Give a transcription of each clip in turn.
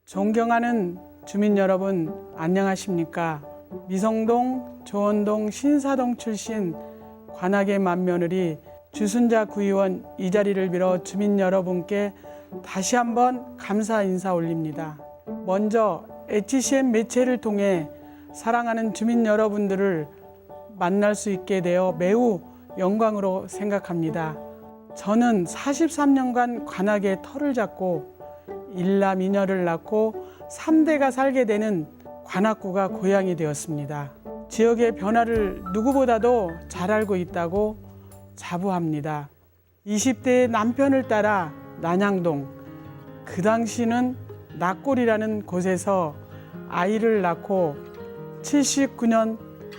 존경하는 주민 여러분, 안녕하십니까? 미성동, 조원동, 신사동 출신 관악의 맏며느리 주순자 구의원 이 자리를 빌어 주민 여러분께 다시 한번 감사 인사 올립니다. 먼저 HCM 매체를 통해 사랑하는 주민 여러분들을 만날 수 있게 되어 매우 영광으로 생각합니다. 저는 43년간 관악의 터를 잡고 일남 이녀를 낳고 3대가 살게 되는 관악구가 고향이 되었습니다. 지역의 변화를 누구보다도 잘 알고 있다고 자부합니다. 20대의 남편을 따라 난양동, 그 당시는 낙골이라는 곳에서 아이를 낳고 79년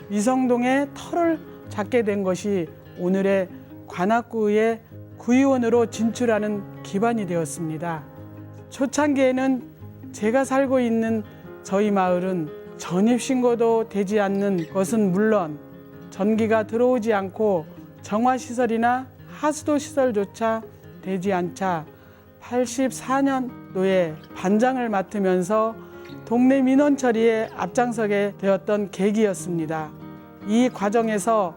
미성동에 터를 잡게 된 것이 오늘의 관악구의 구의원으로 진출하는 기반이 되었습니다. 초창기에는 제가 살고 있는 저희 마을은 전입신고도 되지 않는 것은 물론 전기가 들어오지 않고 정화시설이나 하수도시설조차 되지 않자 84년도에 반장을 맡으면서 동네 민원 처리에 앞장서게 되었던 계기였습니다. 이 과정에서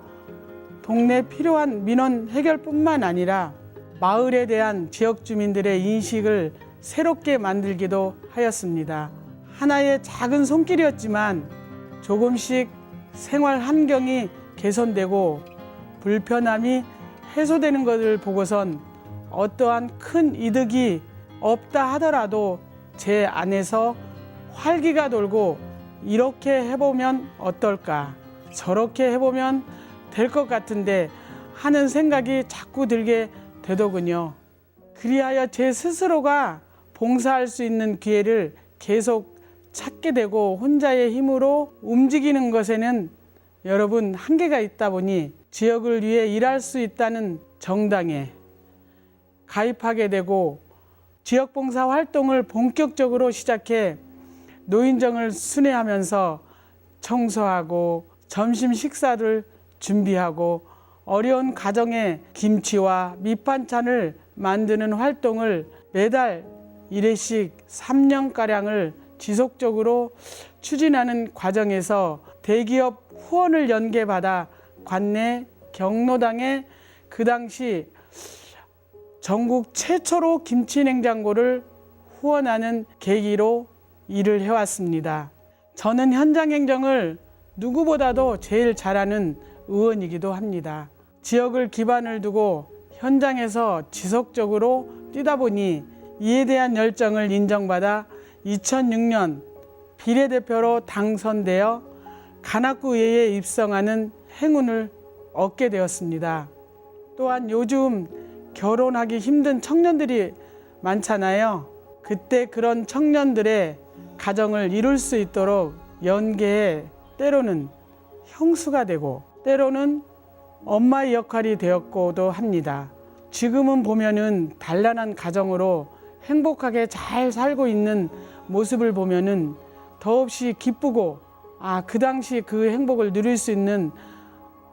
동네 필요한 민원 해결뿐만 아니라 마을에 대한 지역 주민들의 인식을 새롭게 만들기도 하였습니다. 하나의 작은 손길이었지만 조금씩 생활 환경이 개선되고 불편함이 해소되는 것을 보고선 어떠한 큰 이득이 없다 하더라도 제 안에서 활기가 돌고 이렇게 해보면 어떨까, 저렇게 해보면 될 것 같은데 하는 생각이 자꾸 들게 되더군요. 그리하여 제 스스로가 봉사할 수 있는 기회를 계속 찾게 되고 혼자의 힘으로 움직이는 것에는 여러분 한계가 있다 보니 지역을 위해 일할 수 있다는 정당에 가입하게 되고 지역봉사 활동을 본격적으로 시작해 노인정을 순회하면서 청소하고 점심 식사를 준비하고 어려운 가정에 김치와 밑반찬을 만드는 활동을 매달 1회씩 3년가량을 지속적으로 추진하는 과정에서 대기업 후원을 연계받아 관내 경로당에 그 당시 전국 최초로 김치냉장고를 후원하는 계기로 일을 해왔습니다. 저는 현장 행정을 누구보다도 제일 잘하는 의원이기도 합니다. 지역을 기반을 두고 현장에서 지속적으로 뛰다 보니 이에 대한 열정을 인정받아 2006년 비례대표로 당선되어 관악구의회에 입성하는 행운을 얻게 되었습니다. 또한 요즘 결혼하기 힘든 청년들이 많잖아요. 그때 그런 청년들의 가정을 이룰 수 있도록 연계해 때로는 형수가 되고 때로는 엄마의 역할이 되었고도 합니다. 지금은 보면은 단란한 가정으로 행복하게 잘 살고 있는 모습을 보면은 더없이 기쁘고 그 당시 그 행복을 누릴 수 있는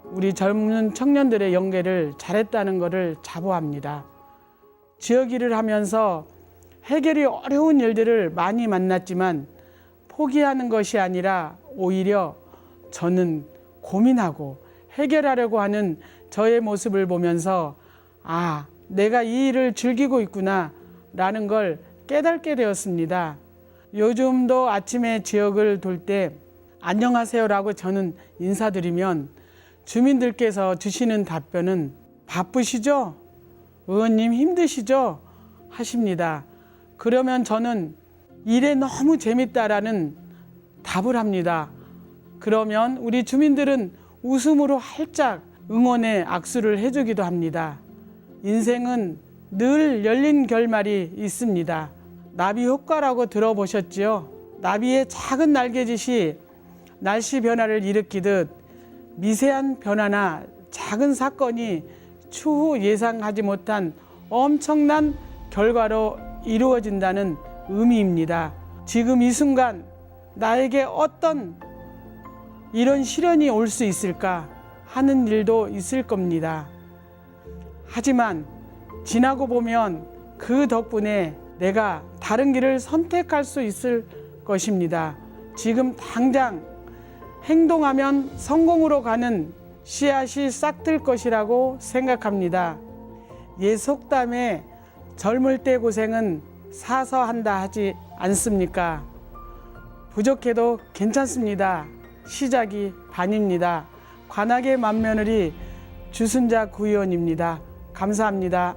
우리 젊은 청년들의 연계를 잘했다는 것을 자부합니다. 지역 일을 하면서 해결이 어려운 일들을 많이 만났지만 포기하는 것이 아니라 오히려 저는 고민하고 해결하려고 하는 저의 모습을 보면서 내가 이 일을 즐기고 있구나 라는 걸 깨닫게 되었습니다. 요즘도 아침에 지역을 돌 때 안녕하세요 라고 저는 인사드리면 주민들께서 주시는 답변은 바쁘시죠? 의원님 힘드시죠? 하십니다. 그러면 저는 일에 너무 재밌다라는 답을 합니다. 그러면 우리 주민들은 웃음으로 활짝 응원의 악수를 해주기도 합니다. 인생은 늘 열린 결말이 있습니다. 나비 효과라고 들어보셨지요? 나비의 작은 날개짓이 날씨 변화를 일으키듯 미세한 변화나 작은 사건이 추후 예상하지 못한 엄청난 결과로 이루어진다는 의미입니다. 지금 이 순간 나에게 어떤 이런 시련이 올 수 있을까 하는 일도 있을 겁니다. 하지만 지나고 보면 그 덕분에 내가 다른 길을 선택할 수 있을 것입니다. 지금 당장 행동하면 성공으로 가는 씨앗이 싹틀 것이라고 생각합니다. 옛 속담에 젊을 때 고생은 사서 한다 하지 않습니까? 부족해도 괜찮습니다. 시작이 반입니다. 관악의 맏며느리 주순자 구의원입니다. 감사합니다.